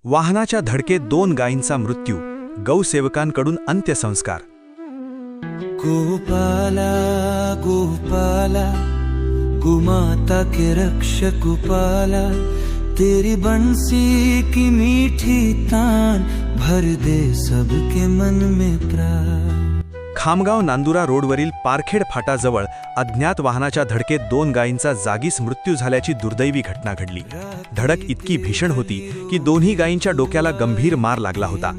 वाहनाच्या धडकेत 2 गायींचा मृत्यू, गौसेवकांकडून अंत्यसंस्कार। गोपाला गोपाला गोमाता के रक्षक गोपाला, तेरी बंसी की मीठी तान भर दे सबके मन में प्राण। खामगाव नांदुरा रोडवरील पारखेड फाटाजवळ अज्ञात वाहनाच्या धडकेत 2 गायींचा जागीच मृत्यू झाल्याची दुर्दैवी घटना घडली। धडक इतकी भीषण होती की दोन्ही गायींच्या डोक्याला गंभीर मार लागला होता।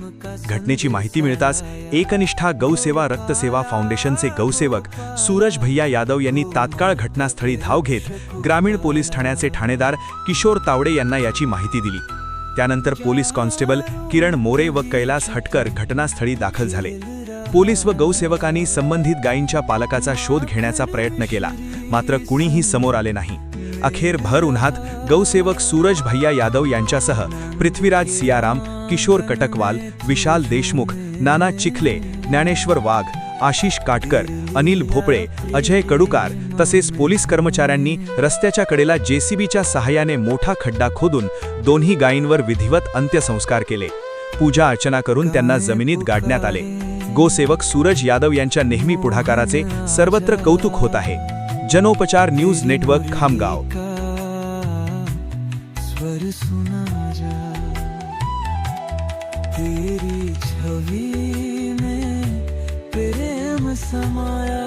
घटनेची माहिती मिळताच एकनिष्ठा गौसेवा रक्तसेवा फाउंडेशनचे गौसेवक सूरज भैया यादव यांनी तात्काळ घटनास्थळी धाव घेत ग्रामीण पोलीस ठाण्याचे ठाणेदार किशोर तावडे यांना याची माहिती दिली। त्यानंतर पोलीस कॉन्स्टेबल किरण मोरे व कैलास हटकर घटनास्थळी दाखल झाले। पोलीस व गौसेवकांनी संबंधित गायींच्या पालकाचा शोध घेण्याचा प्रयत्न केला, मात्र कुणीही समोर आले नाही। अखेर भर उन्हात गौसेवक सूरज भैया यादव यांच्यासह पृथ्वीराज सियाराम, किशोर कटकवाल, विशाल देशमुख, नाना चिखले, ज्ञानेश्वर वाघ, आशिष काटकर, अनिल भोपळे, अजय कडुकार तसेच पोलीस कर्मचाऱ्यांनी रस्त्याच्या कडेला जेसीबीच्या सहाय्याने मोठा खड्डा खोदून दोन्ही गायींवर विधिवत अंत्यसंस्कार केले। पूजा अर्चना करून त्यांना जमिनीत गाडण्यात आले। गोसेवक सूरज यादव यांच्या नेहमी पुढाकाराचे सर्वत्र कौतुक होत आहे। जनोपचार न्यूज नेटवर्क खामगाव। स्वर सुना जा तेरी छवि में प्रेम समाया।